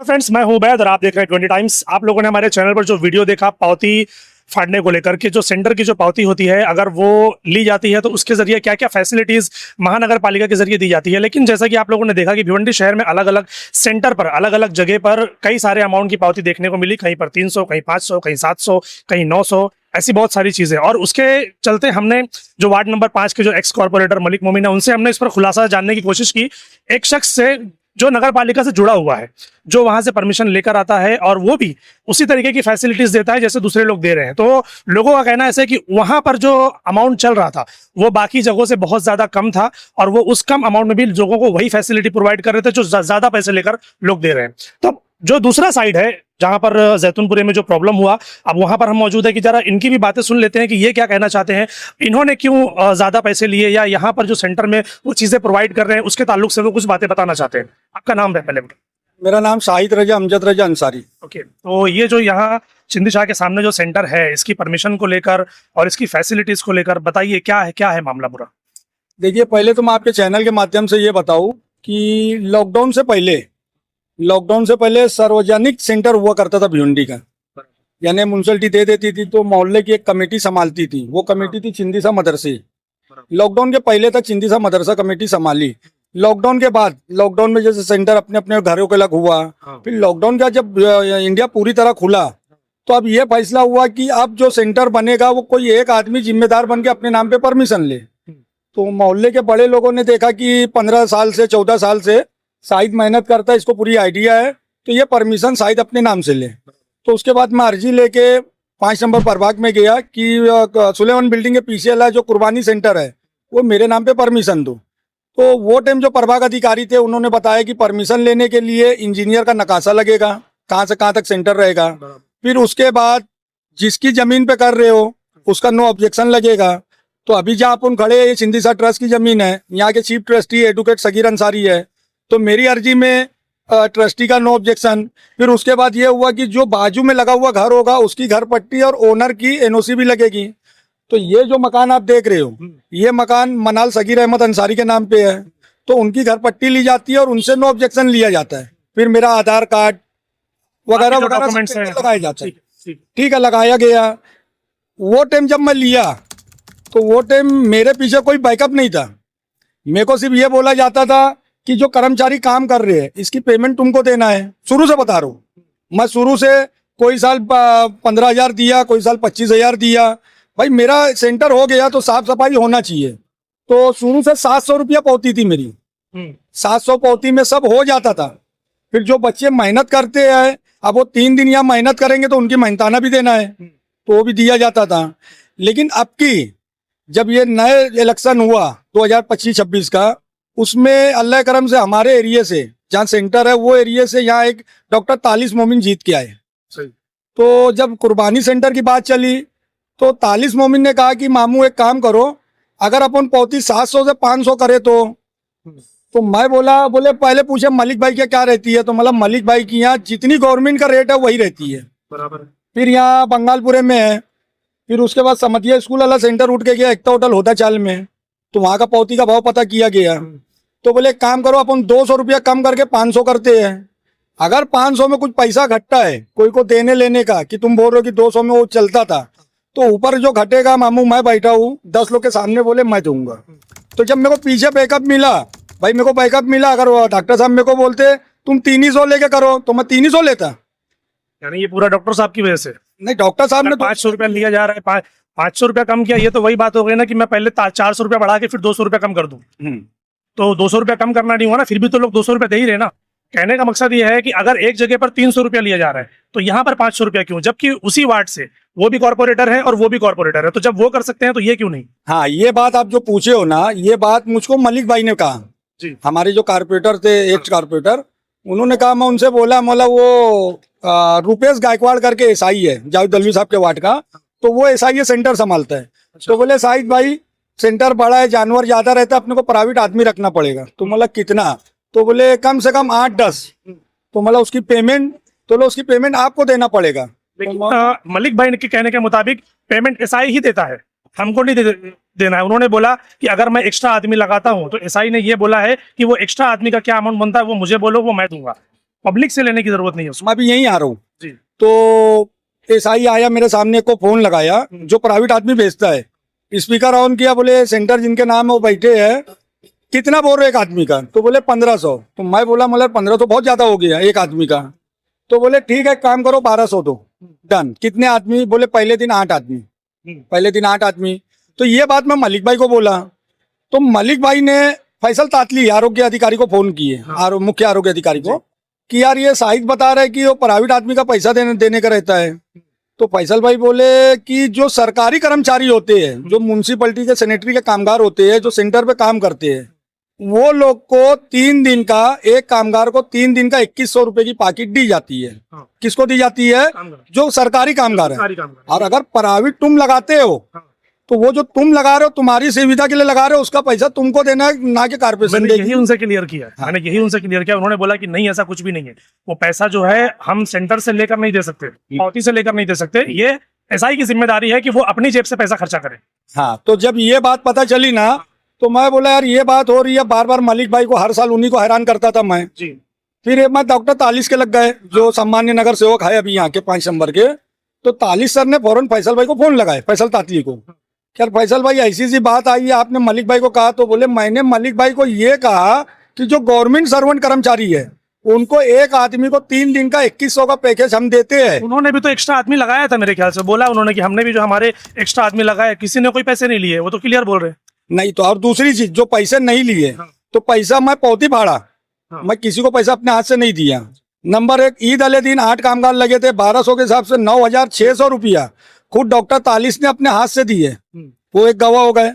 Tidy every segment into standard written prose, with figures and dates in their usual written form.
Friends, मैं हूं उबैद और आप देख रहे हैं 20 टाइम्स। आप लोगों ने हमारे चैनल पर जो वीडियो देखा पावती फाड़ने को लेकर के, जो सेंटर की जो पावती होती है अगर वो ली जाती है तो उसके जरिए क्या क्या फैसिलिटीज महानगर पालिका के जरिए दी जाती है। लेकिन जैसा कि आप लोगों ने देखा कि भिवंडी शहर में अलग अलग सेंटर पर अलग अलग जगह पर कई सारे अमाउंट की पावती देखने को मिली। कहीं पर 300, कहीं 500, कहीं 700, कहीं 900, ऐसी बहुत सारी चीजें। और उसके चलते हमने जो वार्ड नंबर 5 के जो एक्स कॉर्पोरेटर मलिक मोमिन है उनसे हमने इस पर खुलासा जानने की कोशिश की। एक शख्स से जो नगर पालिका से जुड़ा हुआ है, जो वहां से परमिशन लेकर आता है और वो भी उसी तरीके की फैसिलिटीज देता है जैसे दूसरे लोग दे रहे हैं। तो लोगों का कहना ऐसा है कि वहां पर जो अमाउंट चल रहा था वो बाकी जगहों से बहुत ज्यादा कम था और वो उस कम अमाउंट में भी लोगों को वही फैसिलिटी प्रोवाइड कर रहे थे जो ज्यादा पैसे लेकर लोग दे रहे हैं। तो जो दूसरा साइड है जहां पर जैतूनपुरे में जो प्रॉब्लम हुआ, अब वहां पर हम मौजूद है कि जरा इनकी भी बातें सुन लेते हैं कि ये क्या कहना चाहते हैं, इन्होंने क्यों ज्यादा पैसे लिए या यहाँ पर जो सेंटर में वो चीजें प्रोवाइड कर रहे हैं उसके ताल्लुक से वो कुछ बातें बताना चाहते हैं। आपका नाम है पहले? मेरा नाम शाहिद रजा अमजद रजा अंसारी। ओके, तो ये जो यहाँ चिंदी शाह के सामने जो सेंटर है इसकी परमिशन को लेकर और इसकी फैसिलिटीज को लेकर बताइए, क्या है मामला पूरा? देखिए, पहले तो मैं आपके चैनल के माध्यम से ये बताऊं कि लॉकडाउन से पहले सार्वजनिक सेंटर हुआ करता था भिवंडी का, यानी म्यूनसिपैलिटी दे देती थी तो मोहल्ले की एक कमेटी संभालती थी। वो कमेटी थी चिंदीसा मदरसे। लॉकडाउन के पहले तक चिंदीसा मदरसा कमेटी संभाली। लॉकडाउन के बाद लॉकडाउन में जैसे सेंटर अपने अपने घरों के लग हुआ, फिर लॉकडाउन का जब इंडिया पूरी तरह खुला तो अब ये फैसला हुआ कि अब जो सेंटर बनेगा वो कोई एक आदमी जिम्मेदार बन के अपने नाम पे परमिशन ले। तो मोहल्ले के बड़े लोगों ने देखा कि 15 साल से 14 साल से शाहिद मेहनत करता है, इसको पूरी आइडिया है, तो ये परमिशन शाहिद अपने नाम से ले। तो उसके बाद मैं अर्जी लेके 5 नंबर प्रभाग में गया कि सुलेमान बिल्डिंग के पीछे वाला जो कुर्बानी सेंटर है वो मेरे नाम पे परमिशन दो। तो वो टाइम जो प्रभाग अधिकारी थे उन्होंने बताया कि परमिशन लेने के लिए इंजीनियर का नकाशा लगेगा, कहाँ से कहाँ तक सेंटर रहेगा। फिर उसके बाद जिसकी जमीन पे कर रहे हो उसका नो ऑब्जेक्शन लगेगा। तो अभी जहाँ अपन खड़े हैं ये चिंदीसा ट्रस्ट की जमीन है, यहाँ के chief trustee advocate Sagir Ansari है, तो मेरी अर्जी में ट्रस्टी का नो ऑब्जेक्शन। फिर उसके बाद ये हुआ कि जो बाजू में लगा हुआ घर होगा उसकी घर पट्टी और ओनर की एनओसी भी लगेगी। तो ये जो मकान आप देख रहे हो ये मकान मनाल सगीर अहमद अंसारी के नाम पे है, तो उनकी घर पट्टी ली जाती है और उनसे नो ऑब्जेक्शन लिया जाता है। फिर मेरा आधार कार्ड वगैरह वगैरह लगाया जाता है। ठीक है, लगाया गया। वो टाइम जब मैं लिया तो वो टाइम मेरे पीछे कोई बैकअप नहीं था। मेरे को सिर्फ ये बोला जाता था कि जो कर्मचारी काम कर रहे हैं इसकी पेमेंट तुमको देना है। शुरू से बता रहा हूँ, मैं शुरू से कोई साल 15,000 दिया, कोई साल 25,000 दिया। भाई मेरा सेंटर हो गया तो साफ सफाई होना चाहिए। तो शुरू से 700 रुपया पौती थी मेरी। 700 पौती में सब हो जाता था। फिर जो बच्चे मेहनत करते हैं, अब वो 3 दिन यहाँ मेहनत करेंगे तो उनकी मेहनताना भी देना है, तो वो भी दिया जाता था। लेकिन अब की जब ये नए इलेक्शन हुआ 2025-26 का, उसमें अल्लाह करम से हमारे एरिया से जहाँ सेंटर है वो एरिया से यहाँ एक डॉक्टर तालिस मोमिन जीत के आए। तो जब कुर्बानी सेंटर की बात चली तो तालिस मोमिन ने कहा कि मामू एक काम करो, अगर अपन पौती 700 से 500 करे तो मैं बोले पहले पूछे मलिक भाई क्या रहती है, तो मतलब मलिक भाई की यहाँ जितनी गवर्नमेंट का रेट है वही रहती है। बराबर। फिर यहाँ बंगालपुरे में है। फिर उसके बाद समतिया स्कूल वाला सेंटर उठ के गया एकता होटल होता चाल में, तो वहाँ का पौती का भाव पता किया गया। तो बोले काम करो अपन 200 रुपया कम करके 500 करते हैं। अगर 500 में कुछ पैसा घटता है कोई को देने लेने का, कि तुम बोल रहे हो कि 200 में वो चलता था, तो ऊपर जो घटेगा मामू मैं बैठा हूँ 10 लोग के सामने बोले मैं दूंगा। तो जब मेरे को पीछे बैकअप मिला, भाई मेरे को बैकअप मिला, अगर डॉक्टर साहब मेरे को बोलते तुम 300 लेके करो तो मैं 300 लेता। यानी ये पूरा डॉक्टर साहब की वजह से? नहीं, डॉक्टर साहब ने 500 रुपया लिया जा रहा है, 500 रुपया कम किया, ये तो वही बात हो गई ना कि मैं पहले 400 रुपया बढ़ा के फिर 200 रुपया कम कर दूं। तो 200 रुपया कम करना नहीं हुआ ना, फिर भी तो लोग 200 रुपया दे ही रहे ना। कहने का मकसद ये है कि अगर एक जगह पर 300 रुपया लिया जा रहा है तो यहाँ पर 500 रुपया क्यों, जबकि उसी वार्ड से वो भी कॉर्पोरेटर है और वो भी कॉर्पोरेटर है, तो जब वो कर सकते हैं तो ये क्यों नहीं? हाँ, ये बात आप जो पूछे हो ना, ये बात मुझको मलिक भाई ने कहा जी। हमारे जो कारपोरेटर थे, एक्स कारपोरेटर, उन्होंने कहा, मैं उनसे बोला मतलब वो रुपेश गायकवाड़ करके एसआई है जावेद दलवी साहब के वार्ड का, तो वो एसआई सेंटर संभालता है। तो बोले शाहिद भाई सेंटर बड़ा है, जानवर ज्यादा रहता है, अपने को प्राइवेट आदमी रखना पड़ेगा। तो मतलब कितना? तो बोले कम से कम 8-10। तो मतलब उसकी पेमेंट आपको देना पड़ेगा। लेकिन मलिक भाई के कहने के मुताबिक पेमेंट एसआई ही देता है, हमको नहीं देना है। उन्होंने बोला कि अगर मैं एक्स्ट्रा आदमी लगाता हूं तो एसआई ने ये बोला है कि वो एक्स्ट्रा आदमी का क्या अमाउंट बनता है वो मुझे बोलो, वो मैं दूंगा। पब्लिक से लेने की जरूरत नहीं है उसको। मैं भी यहीं आ रहा हूँ। जी। तो एसआई आया मेरे सामने को फोन लगाया, जो प्राइवेट आदमी बेचता है, स्पीकर ऑन किया, बोले सेंटर जिनके नाम है वो बैठे हैं, कितना बोल रहे एक आदमी का? तो बोले 1500। तो मैं बोला मतलब 15 तो बहुत ज्यादा हो गया एक आदमी का। तो बोले ठीक है, काम करो 1200 दो, डन। कितने आदमी? बोले पहले दिन 8 आदमी, पहले दिन 8 आदमी। तो ये बात मैं मलिक भाई को बोला, तो मलिक भाई ने फैसल तातली आरोग्य अधिकारी को फोन किए, मुख्य आरोग्य अधिकारी को, कि यार ये साहिद बता रहे कि वो प्राइवेट आदमी का पैसा देने का रहता है। तो फैसल भाई बोले कि जो सरकारी कर्मचारी होते हैं, जो म्यूनसिपैलिटी के सैनिटरी के कामगार होते हैं, जो सेंटर पे काम करते हैं, वो लोग को 3 दिन का, एक कामगार को 3 दिन का 2100 रुपए की पाकिट दी जाती है। किसको दी जाती है? जो सरकारी कामगार है। और अगर प्राइवेट तुम लगाते हो तो वो जो तुम लगा रहे हो, तुम्हारी सुविधा के लिए लगा रहे हो, उसका पैसा तुमको देना है, ना कि कारपोरेशन मैंने देगी। यही उनसे क्लियर किया। मैंने यही उनसे क्लियर किया। उन्होंने बोला कि नहीं, ऐसा कुछ भी नहीं है। वो पैसा जो है हम सेंटर से लेकर नहीं दे सकते, पावती से लेकर नहीं दे सकते। ये एसआई की जिम्मेदारी है कि वो अपनी जेब से पैसा खर्चा करे। हाँ, तो जब ये बात पता चली ना, तो मैं बोला यार ये बात हो रही है, बार बार मलिक भाई को हर साल उन्हीं को हैरान करता था मैं जी। फिर मैं डॉक्टर तालिस के लग गए, जो सम्मान्य नगर सेवक है अभी यहाँ के 5 नंबर के। तो तालिस सर ने फौरन फैसल भाई को फोन लगाए, फैसल तातली को, यार फैसल भाई ऐसी सी बात आई है, आपने मलिक भाई को कहा? तो बोले मैंने मलिक भाई को ये कहा कि जो गवर्नमेंट सर्वेंट कर्मचारी है, उनको एक आदमी को 3 दिन का 2100 का पैकेज हम देते हैं। उन्होंने भी तो एक्स्ट्रा आदमी लगाया था मेरे ख्याल से। बोला उन्होंने कि हमने भी जो हमारे एक्स्ट्रा आदमी लगाया, किसी ने कोई पैसे नहीं लिए। वो तो क्लियर बोल रहे हैं। नहीं तो और दूसरी चीज, जो पैसे नहीं लिए, तो पैसा मैं पौती भाड़ा, मैं किसी को पैसा अपने हाथ से नहीं दिया। नंबर 1, ईद वाले दिन 8 कामगार लगे थे, 1200 के हिसाब से 9600 रुपया खुद डॉक्टर तालिस ने अपने हाथ से दिए, वो एक गवाह हो गए।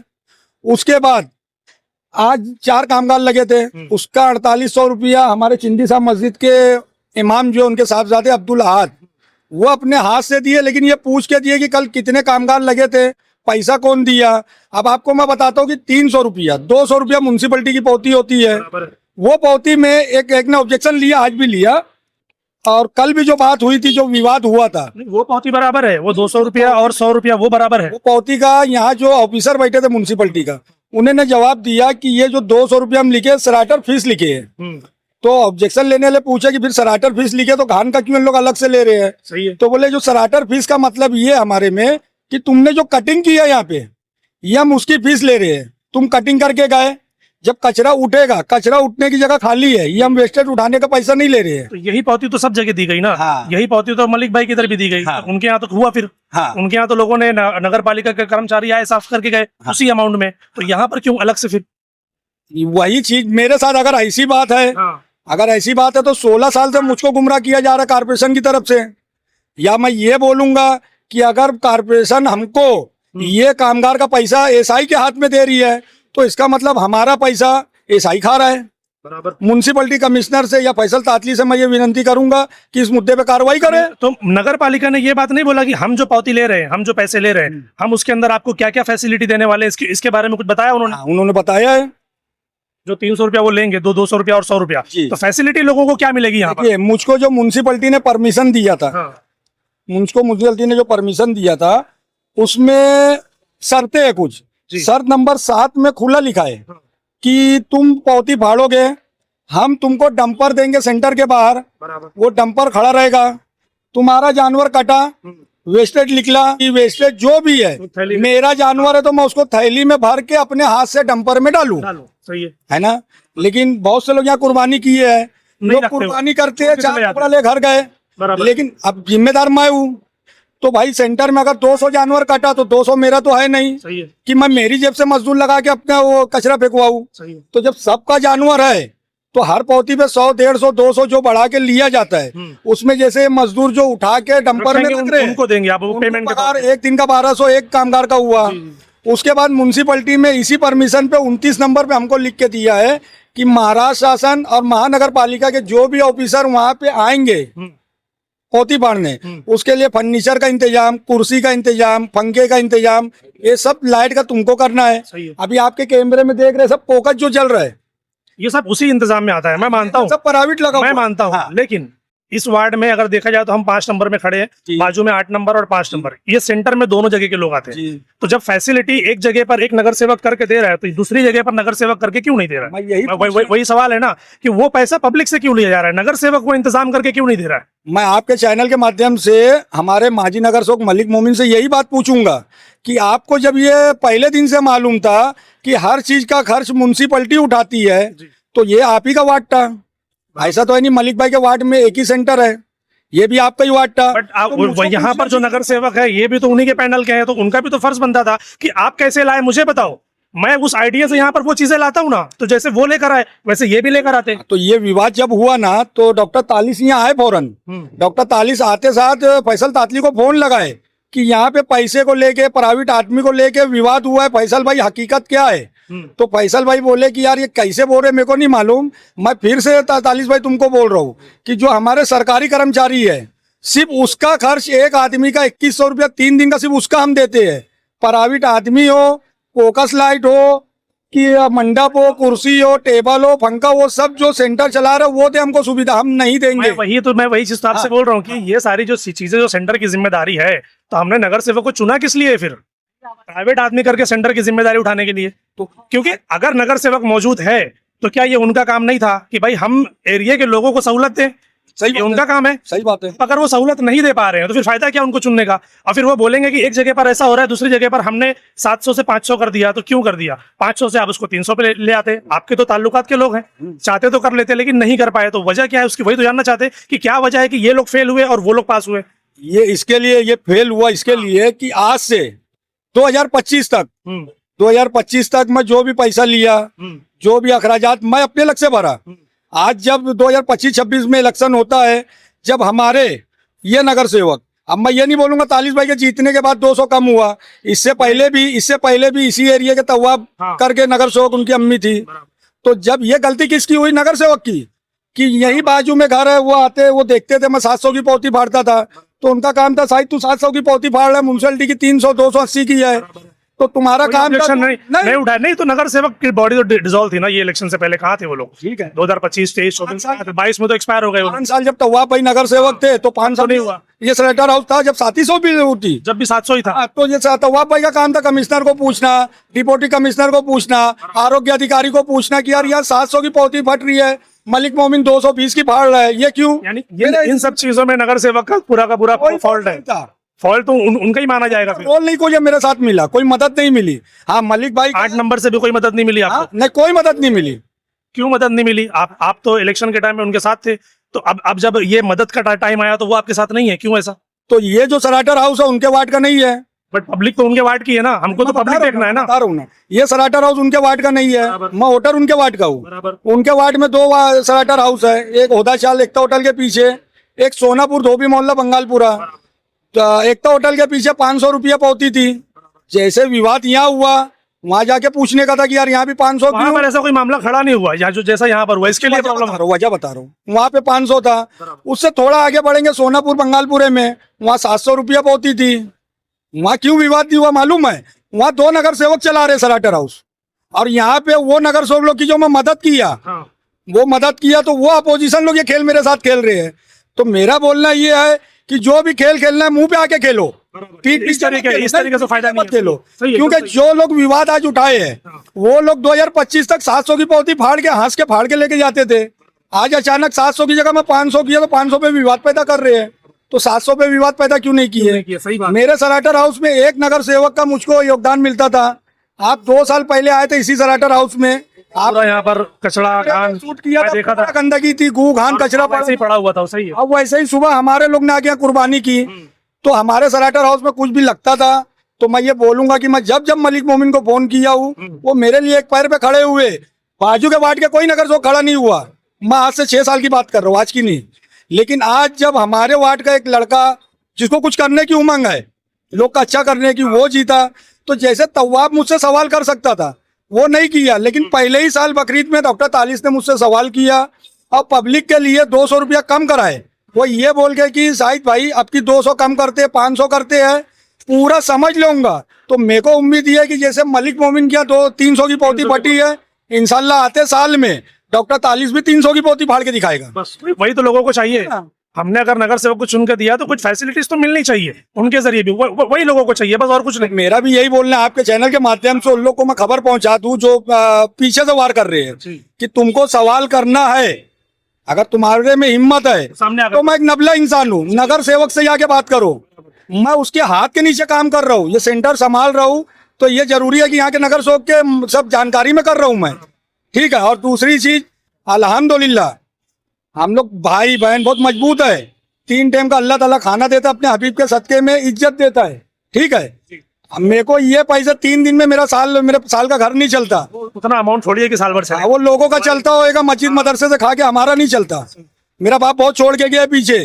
उसके बाद आज 4 कामगार लगे थे, उसका 4800 रुपया हमारे चिंदी साहब मस्जिद के इमाम जो उनके साहबजादे अब्दुल अहाद, वो अपने हाथ से दिए। लेकिन ये पूछ के दिए कि कल कितने कामगार लगे थे, पैसा कौन दिया। अब आपको मैं बताता हूँ कि 300 रुपया, 200 रुपया म्यूनसिपैलिटी की पौती होती है। वो पौती में एक ने ऑब्जेक्शन लिया, आज भी लिया, और कल भी जो बात हुई थी, जो विवाद हुआ था, वो पौती बराबर है। वो 200 रुपया और 100 रुपया वो बराबर है। वो पौती का यहाँ जो ऑफिसर बैठे थे म्यूनसिपैलिटी का, उन्होंने जवाब दिया कि ये जो 200 रुपया हम लिखे, सराटर फीस लिखे है। तो ऑब्जेक्शन लेने वाले पूछे कि फिर सराटर फीस लिखे तो खान का क्यों इन लोग अलग से ले रहे हैं? सही है। तो बोले जो सराटर फीस का मतलब ये है हमारे में कि तुमने जो कटिंग की है यहाँ पे, ये हम उसकी फीस ले रहे हैं। तुम कटिंग करके गए, जब कचरा उठेगा, कचरा उठने की जगह खाली है, ये हम वेस्टेज उठाने का पैसा नहीं ले रहे हैं। तो यही पौती तो सब जगह दी गई ना। हाँ। यही पौती तो मलिक भाई की इधर भी दी गई। हाँ। उनके यहाँ तो हुआ फिर। हाँ। उनके यहाँ तो लोगों ने नगर पालिका के कर्मचारी आए, साफ करके गए उसी अमाउंट में। तो यहाँ पर क्यों अलग से फिर? वही चीज मेरे साथ अगर ऐसी बात है, अगर ऐसी बात है तो 16 साल से मुझको गुमराह किया जा रहा है कारपोरेशन की तरफ से। या मैं ये बोलूंगा कि अगर कारपोरेशन हमको ये कामगार का पैसा एसआई के हाथ में दे रही है, तो इसका मतलब हमारा पैसा एसआई खा रहा है। बराबर। म्यूनसिपैलिटी कमिश्नर से या फैसल तातली से मैं ये विनती करूंगा कि इस मुद्दे पे कार्रवाई करें। तो नगर पालिका ने ये बात नहीं बोला कि हम जो पावती ले रहे हैं, हम जो पैसे ले रहे हैं, हम उसके अंदर आपको क्या क्या फैसिलिटी देने वाले हैं, इसके बारे में कुछ बताया उन्होंने? हाँ, उन्होंने बताया है। जो 300 रुपया वो लेंगे, 200 रुपया और 100 रुपया, जी। तो फैसिलिटी लोगों को क्या मिलेगी यहाँ पर? देखिए, मुझको जो म्यूनसिपैलिटी ने परमिशन दिया था, मुझको म्यूनसिपैलिटी ने जो परमिशन दिया था, उसमें शर्तें है कुछ। शर्त नंबर 7 में खुला लिखा है कि तुम पौती फाड़ोगे, हम तुमको डंपर देंगे सेंटर के बाहर, वो डंपर खड़ा रहेगा, तुम्हारा जानवर कटा, वेस्टेज निकला, वेस्टेज जो भी है, मेरा जानवर है तो मैं उसको थैली में भर के अपने हाथ से डंपर में डालूं। सही है ना? लेकिन बहुत से लोग यहाँ कुर्बानी किए हैं, लोग कुर्बानी करते हैं, 4 कपड़ा ले घर गए, लेकिन अब जिम्मेदार मैं हूँ। तो भाई सेंटर में अगर 200 जानवर काटा तो 200 मेरा तो है नहीं। सही है। कि मैं मेरी जेब से मजदूर लगा के अपना वो कचरा फेंकवाऊं। तो जब सबका जानवर है तो हर पौती पे 100, 150, 200 जो बढ़ा के लिया जाता है, उसमें जैसे मजदूर जो उठा के डंपर में रख रहे हैं, उनको देंगे आप वो पेमेंट पगार एक दिन का 1200 एक कामगार का हुआ। उसके बाद म्यूनसिपैलिटी में इसी परमिशन पे 29 नंबर पे हमको लिख के दिया है कि महाराष्ट्र शासन और महानगर पालिका के जो भी ऑफिसर वहां पे आएंगे पौती बांधने, उसके लिए फर्नीचर का इंतजाम, कुर्सी का इंतजाम, पंखे का इंतजाम, ये सब लाइट का तुमको करना है। अभी आपके कैमरे में देख रहे सब फोकस जो चल रहा है, ये सब उसी इंतजाम में आता है। मैं मानता हूँ सब प्राइवेट लगा, मैं मानता हूँ। लेकिन इस वार्ड में अगर देखा जाए तो हम 5 नंबर में खड़े हैं, जी। बाजू में 8 नंबर और 5 नंबर, ये सेंटर में दोनों जगह के लोग आते हैं। जी। तो जब फैसिलिटी एक जगह पर एक नगर सेवक करके दे रहा है तो दूसरी जगह पर नगर सेवक करके क्यों नहीं दे रहा मैं है? यही वही सवाल है ना कि वो पैसा पब्लिक से क्यों लिया जा रहा है, नगर सेवक वो इंतजाम करके क्यों नहीं दे रहा है? मैं आपके चैनल के माध्यम से हमारे माजी नगर सेवक मलिक मोमिन से यही बात पूछूंगा कि आपको जब ये पहले दिन से मालूम था कि हर चीज का खर्च म्युनिसिपैलिटी उठाती है, तो ये आप ही का वार्ड था। ऐसा तो है नहीं, मलिक भाई के वार्ड में एक ही सेंटर है, ये भी आपका ही वार्ड था। बट तो मुझको यहाँ पर जो पूछना नगर सेवक है ये भी तो उन्हीं के पैनल के हैं, तो उनका भी तो फर्ज बनता था कि आप कैसे लाए मुझे बताओ, मैं उस आइडिया से यहाँ पर वो चीजें लाता हूँ ना, तो जैसे वो लेकर आए वैसे ये भी लेकर आते। तो ये विवाद जब हुआ ना तो डॉक्टर तालिस यहाँ आए फौरन। डॉक्टर तालिस आते साथ फैसल तातली को फोन लगाए कि यहाँ पे पैसे को लेके, प्राइवेट आदमी को लेके विवाद हुआ है, फैसल भाई हकीकत क्या है? तो फैसल भाई बोले कि यार ये कैसे बोल रहे मेरे को नहीं मालूम। मैं फिर से तालिस भाई तुमको बोल रहा हूँ कि जो हमारे सरकारी कर्मचारी है, सिर्फ उसका खर्च एक आदमी का 2100 रुपया 3 दिन का सिर्फ उसका हम देते हैं। प्राइवेट आदमी हो, फोकस लाइट हो कि मंडप हो, कुर्सी हो, टेबल हो, पंखा, वो सब जो सेंटर चला रहे वो दे हमको सुविधा, हम नहीं देंगे। मैं वही चीज तो आपसे बोल रहा हूँ कि ये सारी जो चीजें जो सेंटर की जिम्मेदारी है, तो हमने नगर सेवक को चुना किस लिए फिर? प्राइवेट आदमी करके सेंटर की जिम्मेदारी उठाने के लिए। तो क्योंकि अगर नगर सेवक मौजूद है तो क्या ये उनका काम नहीं था कि भाई हम एरिया के लोगों को सहूलत दें? सही ये उनका काम है। सही बात है। अगर वो सहूलत नहीं दे पा रहे हैं तो फिर फायदा क्या उनको चुनने का? और फिर वो बोलेंगे कि एक जगह पर ऐसा हो रहा है, दूसरी जगह पर हमने 700 से 500 कर दिया, तो क्यों कर दिया? 500 से आप उसको 300 पे ले आते। आपके तो ताल्लुकात के लोग हैं, चाहते तो कर लेते लेकिन नहीं कर पाए, तो वजह क्या है उसकी? वही तो जानना चाहते कि क्या वजह है कि ये लोग फेल हुए और वो लोग पास हुए। ये इसके लिए ये फेल हुआ इसके लिए कि आज से 2025 तक 2025 तक मैं जो भी पैसा लिया, जो भी अखराजात मैं अपने लग से भरा। आज जब 2025-26 में इलेक्शन होता है, जब हमारे ये नगर सेवक, अब मैं ये नहीं बोलूंगा तालिस भाई के जीतने के बाद 200 कम हुआ, इससे पहले भी इसी एरिया के तवाब करके नगर सेवक उनकी अम्मी थी। तो जब ये गलती किसकी हुई? नगर सेवक की, कि यही बाजू में घर है, वो आते वो देखते थे मैं 700 की पौती फाड़ता था, तो उनका काम था साहिब तू 700 की पौती फाड़ रहा है, म्युनिसिपैलिटी की 300 280 की है, तो तुम्हारा काम नहीं उठाया। नहीं तो नगर सेवक की बॉडी तो डिसॉल्व थी ना, ये इलेक्शन से पहले कहाँ थे वो लोग? ठीक है, 2025 23 22 में तो एक्सपायर हो गए। 5 साल जब तवाब भाई नगर सेवक थे तो 5 साल नहीं हुआ। ये स्लेटर हाउस था जब 700 भी होती, जब भी 700 ही था। तो ये तवाब भाई का काम था कमिश्नर को पूछना, डिप्टी कमिश्नर को पूछना, आरोग्य अधिकारी को पूछना कि यार यहाँ 700 की पौती फट रही है, मलिक मोमिन 220 की फाड़ रहा है, ये क्यों? यानी इन सब चीजों में नगर सेवक का पूरा फॉल्ट है। फॉल्ट तो उनका ही माना जाएगा फिर। रोल नहीं कोई मेरे साथ मिला, कोई मदद नहीं मिली। हाँ मलिक भाई 8 नंबर से भी कोई मदद नहीं मिली आपको? नहीं कोई मदद नहीं मिली। क्यों मदद नहीं मिली? आप तो इलेक्शन के टाइम में उनके साथ थे, तो अब जब ये मदद का टाइम आया तो वो आपके साथ नहीं है, क्यों ऐसा? तो ये जो सराटर हाउस है उनके वार्ड का नहीं है, बट पब्लिक तो उनके वार्ड की है ना, हमको तो पब्लिक देखना है ना। बता रहा हूँ ना, ये सराटर हाउस उनके वार्ड का नहीं है, मैं वोटर उनके वार्ड का हूँ। उनके वार्ड में 2 सराटर हाउस है, एक होदाचाल एकता होटल के पीछे, एक सोनापुर धोबी मोहल्ला बंगालपुरा। एकता होटल के पीछे 500 रुपया पौती थी। जैसे विवाद यहाँ हुआ, वहां जाके पूछने का था कि यार यहाँ भी 500 वहाँ पर ऐसा कोई मामला खड़ा नहीं हुआ जो जैसा यहाँ पर हुआ, इसके लिए प्रॉब्लम वजह बता रहा हूँ। वहाँ पे 500 था, उससे थोड़ा आगे बढ़ेंगे सोनापुर बंगालपुरे में, वहाँ 700 रुपया पौती थी। वहाँ क्यों विवाद हुआ मालूम है? वहाँ 2 नगर सेवक चला रहे सराटर हाउस, और यहाँ पे वो नगर सेवक लोग की जो मैं मदद किया, वो मदद किया तो वो अपोजिशन लोग ये खेल मेरे साथ खेल रहे हैं। तो मेरा बोलना ये है कि जो भी खेल खेलना है मुंह पे आके खेलो, इस तरीके से फायदा मत खेलो। क्योंकि जो लोग विवाद आज उठाए हैं वो लोग 2025 तक 700 की पौती फाड़ के हंस के फाड़ के लेके जाते थे। आज अचानक 700 की जगह में 500 किया तो 500 पे विवाद पैदा कर रहे हैं। तो 700 पे विवाद पैदा क्यों नहीं किए? मेरे सराटर हाउस में एक नगर सेवक का मुझको योगदान मिलता था। आप 2 साल पहले आए थे इसी सराटर हाउस में, आप यहाँ पर कचरा घान शूट किया था, देखा था, गंदगी थी, गू घान कचरा वैसे ही पड़ा हुआ था। सही है। अब वैसे ही सुबह हमारे लोग ने आके कुर्बानी की, तो हमारे सराटर हाउस में कुछ भी लगता था तो मैं ये बोलूंगा कि मैं जब मलिक मोमिन को फोन किया हूँ वो मेरे लिए एक पैर पे खड़े हुए, बाजू के वार्ड के कोई नगर सेवक खड़ा नहीं हुआ। मैं आज से 6 साल की बात कर रहा हूँ, आज की नहीं। लेकिन आज जब हमारे वार्ड का एक लड़का जिसको कुछ करने की उमंग है, लोग का अच्छा करने की, वो जीता, तो जैसे तवाब मुझसे सवाल कर सकता था वो नहीं किया। लेकिन पहले ही साल बकरीद में डॉक्टर तालिस ने मुझसे सवाल किया और पब्लिक के लिए 200 रुपया कम कराए, वो ये बोल के कि शाहिद भाई अब की 200 कम करते हैं, 500 करते हैं, पूरा समझ लूंगा। तो मेरे को उम्मीद है कि जैसे मलिक मोमिन किया 300 की पौती फटी है, इंशाल्लाह आते साल में डॉक्टर तालिस भी 300 की पौती फाड़ के दिखाएगा। बस वही तो लोगों को चाहिए। हमने अगर नगर सेवक को चुन के दिया तो कुछ फैसिलिटीज तो मिलनी चाहिए उनके जरिए भी, वही लोगों को चाहिए बस, और कुछ नहीं। मेरा भी यही बोलना है आपके चैनल के माध्यम से उन लोग को मैं खबर पहुंचा दूं जो पीछे से वार कर रहे हैं कि तुमको सवाल करना है, अगर तुम्हारे में हिम्मत है सामने आकर तो मैं एक नबला इंसान हूँ, नगर सेवक से जाके बात करो। मैं उसके हाथ के नीचे काम कर रहा हूँ, ये सेंटर संभाल रहा हूँ, तो ये जरूरी है कि यहाँ के नगर सेवक के सब जानकारी में कर रहा हूँ मैं, ठीक है। और दूसरी चीज, अल्हम्दुलिल्लाह हम लोग भाई बहन बहुत मजबूत है, 3 टाइम का अल्लाह ताला खाना देता है, अपने हबीब के सदके में इज्जत देता है, ठीक है। अब मेरे को ये पैसे 3 दिन में मेरे साल का घर नहीं चलता। उतना अमाउंट छोड़िए कि साल भर चले। वो लोगों का चलता होएगा मस्जिद मदरसे से खा के, हमारा नहीं चलता। मेरा बाप बहुत छोड़ के गया है पीछे,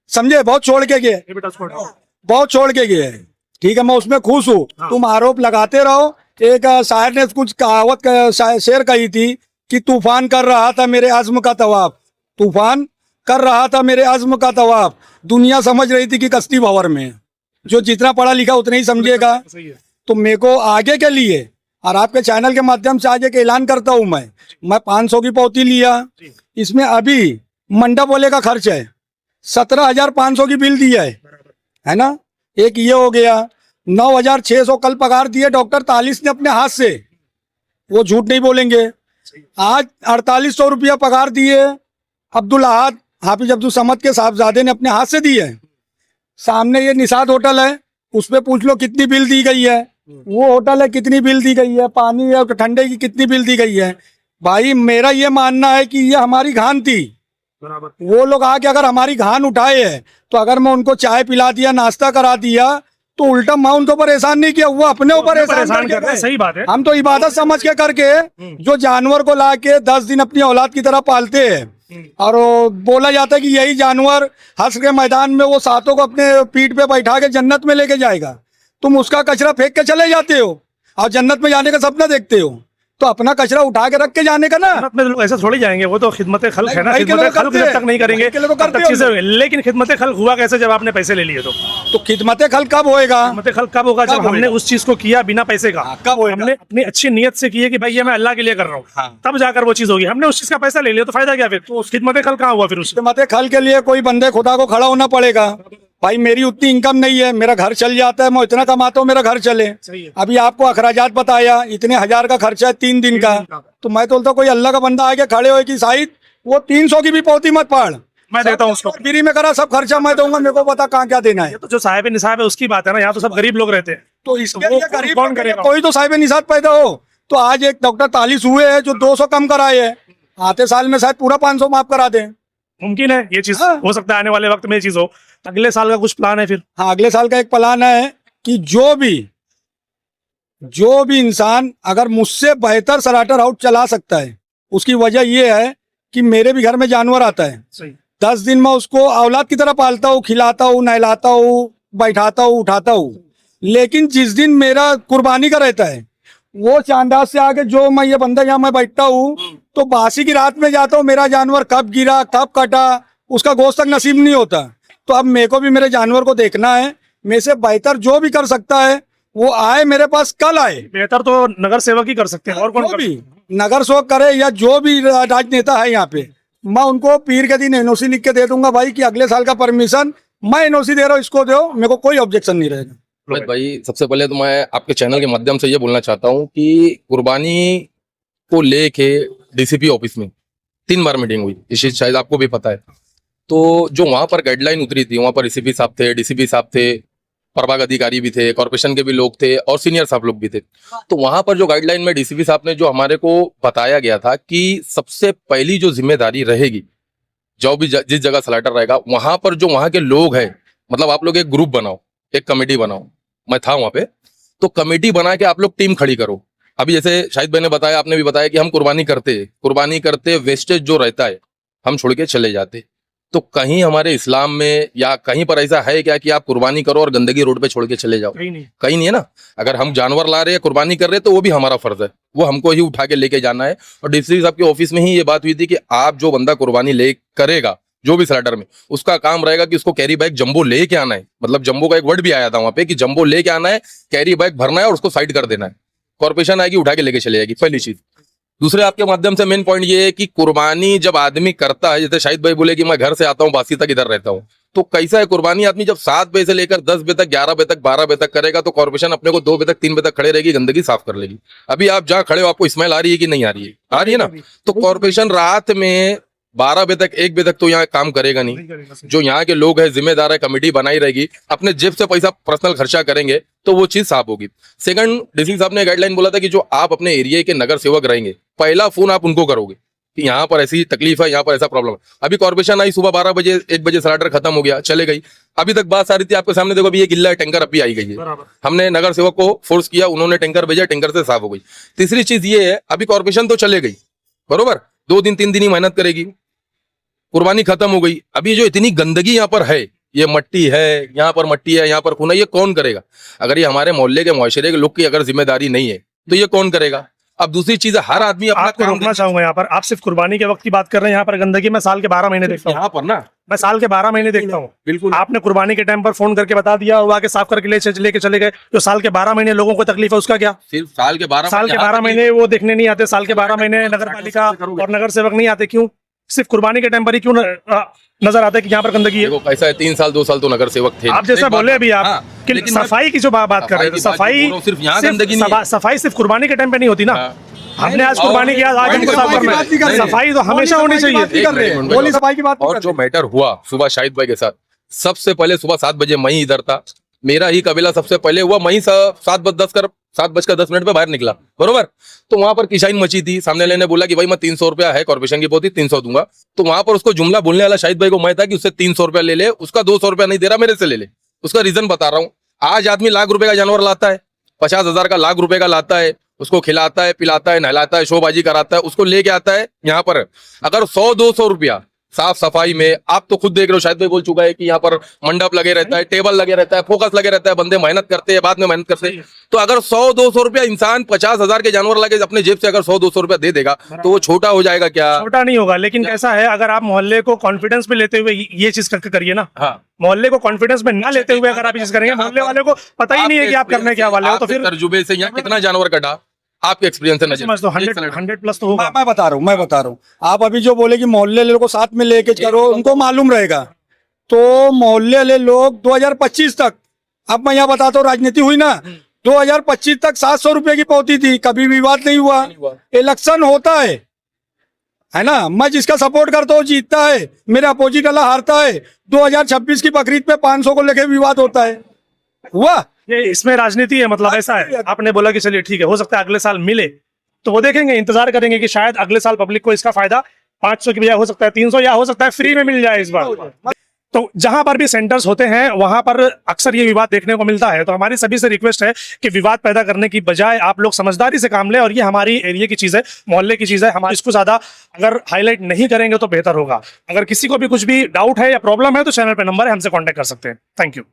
समझे, बहुत छोड़ के गया, ये बेटा छोड़ो। बहुत छोड़ के गया है, ठीक है। मैं उसमें खुश हूँ। तुम आरोप लगाते रहो। एक शायर ने कुछ कहावत शेर कही थी कि तूफान कर रहा था मेरे आज़्म का तवाफ, तूफान कर रहा था मेरे आज़्म का तवाफ, दुनिया समझ रही थी कि कश्ती भंवर में है। जो जितना पढ़ा लिखा उतना ही समझेगा। सही है। तो मेरे को आगे के लिए और आपके चैनल के माध्यम से आगे के ऐलान करता हूं, मैं 500 की पौती लिया, इसमें अभी मंडप वाले का खर्च है 17,500 की बिल दिया है ना। एक ये हो गया, 9,600 कल पगार दिए डॉक्टर तालिस ने अपने हाथ से, वो झूठ नहीं बोलेंगे। आज 4,800 रुपया पगार दिए अब्दुल अहद हाफिज अब्दुल समद के साहबजादे ने अपने हाथ से दी है। सामने ये निषाद होटल है, उस पर पूछ लो कितनी बिल दी गई है, वो होटल है कितनी बिल दी गई है, पानी है ठंडे की कितनी बिल दी गई है। भाई मेरा ये मानना है कि ये हमारी घान थी, वो लोग आके अगर हमारी घान उठाए है तो अगर मैं उनको चाय पिला दिया, नाश्ता करा दिया, तो उल्टा मैं उनको परेशान नहीं किया, वो अपने ऊपर एहसान कर रहे हैं। सही बात है। हम तो इबादत समझ के करके जो जानवर को ला के 10 दिन अपनी औलाद की तरह पालते हैं, और वो बोला जाता है कि यही जानवर हश्र के मैदान में वो सातों को अपने पीठ पे बैठा के जन्नत में लेके जाएगा। तुम उसका कचरा फेंक के चले जाते हो और जन्नत में जाने का सपना देखते हो, तो अपना कचरा उठा के रख के जाने का ना। में लोग ऐसे थोड़ी जाएंगे, वो तो खिदमत खल्क है ना, खिदमत खल्क जब तक नहीं करेंगे तब तक चीजें होंगी। लेकिन खिदमत खल्क हुआ कैसे, जब आपने पैसे ले लिए तो खिदमत खल्क कब होएगा? खिदमत खल्क कब होगा? जब हमने उस चीज को किया बिना पैसे का, कब होएगा? हमने अपनी अच्छी नीयत से की है कि भाई ये मैं अल्लाह के लिए कर रहा हूँ, तब जाकर वो चीज होगी। हमने उस चीज का पैसा ले लिया तो फायदा क्या फिर? तो खिदमत खल्क कहाँ हुआ फिर? उस खिदमत खल्क के लिए कोई बंदे खुदा को खड़ा होना पड़ेगा। भाई मेरी उतनी इनकम नहीं है, मेरा घर चल जाता है, मैं इतना कमाता हूँ मेरा घर चले। अभी आपको अखराजात बताया, इतने 1,000 का खर्चा है 3 दिन का, तो मैं तो बोलता कोई अल्लाह का बंदा आके खड़े हो कि शायद वो 300 की भी पौती मत पाड़, मैं देता हूँ उसको फ्री में करा, सब खर्चा मैं दूंगा, मेरे को पता कहाँ क्या देना है। तो जो साहिब निसाब है उसकी बात है ना, यहाँ तो सब गरीब लोग रहते हैं, तो इसके वो लिए गरीब कौन करेगा? कोई तो साहिब निसाब पैदा हो। तो आज एक डॉक्टर तालिस हुए हैं जो 200 कम कराए हैं, आते साल में शायद पूरा 500 माफ करा दें। मुमकिन है ये चीज, हो सकता है आने वाले वक्त में ये चीज हो। अगले साल का कुछ प्लान है फिर? हाँ, अगले साल का एक प्लान है कि जो भी इंसान अगर मुझसे बेहतर सलाटर हाउस चला सकता है, उसकी वजह यह है कि मेरे भी घर में जानवर आता है। सही। 10 दिन में उसको औलाद की तरह पालता हूँ, खिलाता हूँ, नहलाता हूँ, बैठाता हूँ, उठाता हूँ। लेकिन जिस दिन मेरा कुर्बानी का रहता है, वो चांदाज से आके जो मैं ये बंदा यहाँ मैं बैठता हूँ, तो बासी की रात में जाता हूँ, मेरा जानवर कब गिरा कब कटा उसका गोश्त तक नसीब नहीं होता। तो अब मेरे को भी मेरे जानवर को देखना है, मेरे से बेहतर जो भी कर सकता है वो आए मेरे पास, कल आए। बेहतर तो नगर सेवक ही कर सकते हैं, और कौन जो भी नगर सेवक करे या जो भी राजनेता है यहाँ पे, मैं उनको पीर के दिन एनओसी लिख के दे दूंगा भाई कि अगले साल का परमिशन मैं एनओसी दे रहा हूँ, इसको दो, मेरे को कोई ऑब्जेक्शन नहीं रहेगा। भाई सबसे पहले तो मैं आपके चैनल के माध्यम से ये बोलना चाहता हूँ कि कुर्बानी को लेके डीसीपी ऑफिस में 3 बार मीटिंग हुई, इस चीज शायद आपको भी पता है। तो जो वहां पर गाइडलाइन उतरी थी, वहां पर एसीपी साहब थे, डीसीपी साहब थे, प्रभाग अधिकारी भी थे, कॉर्पोरेशन के भी लोग थे और सीनियर साहब लोग भी थे। तो वहां पर जो गाइडलाइन में डीसीपी साहब ने जो हमारे को बताया गया था कि सबसे पहली जो जिम्मेदारी रहेगी, जो भी जिस जगह स्लाइटर रहेगा वहां पर जो वहां के लोग हैं, मतलब आप लोग एक ग्रुप बनाओ, एक कमेटी बनाओ। मैं था वहां पे, तो कमेटी बना के आप लोग टीम खड़ी करो। अभी जैसे शाहिद भाई ने बताया, आपने भी बताया कि हम कुर्बानी करते वेस्टेज जो रहता है हम छोड़ के चले जाते। तो कहीं हमारे इस्लाम में या कहीं पर ऐसा है क्या कि आप कुर्बानी करो और गंदगी रोड पे छोड़ के चले जाओ? कहीं नहीं है ना। अगर हम जानवर ला रहे हैं, कुर्बानी कर रहे हैं, तो वो भी हमारा फर्ज है, वो हमको ही उठा के लेके जाना है। और डीसीपी साहब के ऑफिस में ही ये बात हुई थी कि आप जो बंदा कुर्बानी ले करेगा जो भी स्लाइडर में, उसका काम रहेगा कि उसको कैरी बैग जंबो लेके आना है। मतलब जंबो का एक वर्ड भी आया था वहां पे कि जंबो लेके आना है, कैरी बैग भरना है और उसको साइड कर देना है। कॉर्पोरेशन आएगी उठा के लेके चले जाएगी, पहली चीज। दूसरे आपके माध्यम से मेन पॉइंट ये है कि कुर्बानी जब आदमी करता है, जैसे शाहिद भाई बोले कि मैं घर से आता हूँ बासी तक इधर रहता हूँ, तो कैसा है कुर्बानी आदमी जब 7 बजे से लेकर 10 बजे तक, 11 बजे तक, 12 बजे तक करेगा तो कॉर्पोरेशन अपने को 2 बजे तक, 3 बजे तक खड़े रहेगी, गंदगी साफ कर लेगी। अभी आप जहाँ खड़े हो आपको स्मेल आ रही है कि नहीं आ रही है? आ रही है ना। तो कॉर्पोरेशन रात में 12 बजे तक, 1 बजे तक तो यहाँ काम करेगा नहीं। जो यहाँ के लोग हैं जिम्मेदार है, कमेटी बनाई रहेगी, अपने जेब से पैसा पर्सनल खर्चा करेंगे तो वो चीज साफ होगी। सेकंड, डीसी साहब ने गाइडलाइन बोला था कि जो आप अपने एरिया के नगर सेवक रहेंगे, पहला फोन आप उनको करोगे कि यहाँ पर ऐसी तकलीफ है, यहाँ पर ऐसा प्रॉब्लम है। अभी कॉर्पोरेशन आई सुबह 12 बजे, 1 बजे सिलेंडर खत्म हो गया, चले गई। अभी तक बात सारी थी आपके सामने, देखो अभी ये गिल्ला टैंकर अभी आई गई है, हमने नगर सेवक को फोर्स किया, उन्होंने टैंकर भेजा, टैंकर से साफ हो गई। तीसरी चीज ये है, अभी कॉर्पोरेशन तो चले गई, बरोबर, 2 दिन 3 दिन ही मेहनत करेगी, कुर्बानी खत्म हो गई। अभी जो इतनी गंदगी यहाँ पर है, ये मट्टी है, यहाँ पर मट्टी है, यहाँ पर खून है, ये कौन करेगा? अगर ये हमारे मोहल्ले के मुआशरे के लोग की अगर जिम्मेदारी नहीं है तो ये कौन करेगा? अब दूसरी चीज है, हर आदमी अपना आपको रोकना चाहूंगा यहाँ पर, आप सिर्फ कुर्बानी के वक्त की बात कर रहे हैं। यहाँ पर गंदगी मैं साल के 12 महीने देखता हूँ, यहाँ पर ना, मैं साल के 12 महीने देखता हूँ। बिल्कुल आपने कुर्बानी के टाइम पर फोन करके बता दिया, वो आके साफ करके लेके चले गए। जो साल के 12 महीने लोगों को तकलीफ है उसका क्या? सिर्फ साल के 12 महीने वो देखने नहीं आते, साल के 12 महीने नगर पालिका और नगर सेवक नहीं आते, क्यों? सिर्फ कुर्बानी के टाइम पर ही क्यों नजर आता है कि यहाँ पर गंदगी है? देखो कैसा है, 3 साल 2 साल तो नगर सेवक थे। आप जैसा बोले अभी आप कि लेकिन सफाई की जो बात कर रहे थे, सफाई सिर्फ यहाँ गंदगी नहीं है। सफाई सिर्फ कुर्बानी के टाइम पे नहीं होती ना। हमने आज और- कुर्बानी किया, आज हमको साफ करना है। सफाई तो हमेशा होनी चाहिए। बोली सफाई की बात और जो मैटर हुआ सुबह शाहिद भाई के साथ, सबसे पहले सुबह 7 बजे मैं ही इधर था, मेरा ही कबीला सबसे पहले हुआ, मैं ही 7:10 पे बाहर निकला, बरोबर। तो वहां पर किशाइन मची थी, सामने लेने बोला कि भाई मैं 300 रुपया है कॉर्पोरेशन की पोती, 300 दूंगा। तो वहां पर उसको जुमला बोलने वाला शाहिद भाई को मैं था कि उससे 300 रुपया ले ले, उसका 200 रुपया नहीं दे रहा, मेरे से ले ले। उसका रीजन बता रहा हूँ। आज आदमी लाख रुपए का जानवर लाता है, 50,000 का, लाख रुपए का लाता है, उसको खिलाता है, पिलाता है, नहलाता है, शोबाजी कराता है, उसको लेके आता है यहाँ पर। अगर 100-200 रुपया साफ सफाई में, आप तो खुद देख रहे हो, शायद भाई बोल चुका है कि यहाँ पर मंडप लगे रहता है, टेबल लगे रहता है, फोकस लगे रहता है, बंदे मेहनत करते हैं, बाद में मेहनत करते हैं। तो अगर 100-200 रुपया इंसान 50,000 के जानवर लगे अपने जेब से अगर 100-200 रुपया दे देगा तो वो छोटा हो जाएगा क्या? छोटा नहीं होगा, लेकिन कैसा है, अगर आप मोहल्ले को कॉन्फिडेंस में लेते हुए ये चीज करके करिए ना, हाँ, मोहल्ले को कॉन्फिडेंस में ना लेते हुए अगर आप ये चीज करेंगे, मोहल्ले वाले को पता ही नहीं है कि आप करने क्या वाले हो, तो फिर तजुर्बे से यहाँ कितना जानवर कटा, आपके एक्सपीरियंस से समझ तो 100 प्लस तो होगा। मैं बता रहा हूँ। आप अभी जो बोले कि मोहल्ले वाले को साथ में लेके करो, उनको मालूम रहेगा। तो मोहल्ले वाले लोग 2025 तक, अब मैं यहाँ बताता हूँ, राजनीति हुई ना, 2025 तक 700 रुपए की पहुंची थी, कभी विवाद नहीं हुआ। इलेक्शन होता है ना, मैं जिसका सपोर्ट करता हूँ जीतता है, मेरा अपोजिट वाला हारता है। 2026 की बकरीद पे 500 को लेके विवाद होता है, हुआ। ये इसमें राजनीति है, मतलब ऐसा है। आपने बोला कि चलिए ठीक है, हो सकता है अगले साल मिले, तो वो देखेंगे, इंतजार करेंगे कि शायद अगले साल पब्लिक को इसका फायदा 500 की बजाय हो सकता है 300 या हो सकता है फ्री में मिल जाए इस बार। तो जहां पर भी सेंटर्स होते हैं वहां पर अक्सर ये विवाद देखने को मिलता है। तो हमारी सभी से रिक्वेस्ट है कि विवाद पैदा करने की बजाय आप लोग समझदारी से काम लें, और ये हमारी एरिया की चीज है, मोहल्ले की चीज है, हमारे इसको ज्यादा अगर हाईलाइट नहीं करेंगे तो बेहतर होगा। अगर किसी को भी कुछ भी डाउट है या प्रॉब्लम है तो चैनल पे नंबर है, हमसे कांटेक्ट कर सकते हैं। Thank you.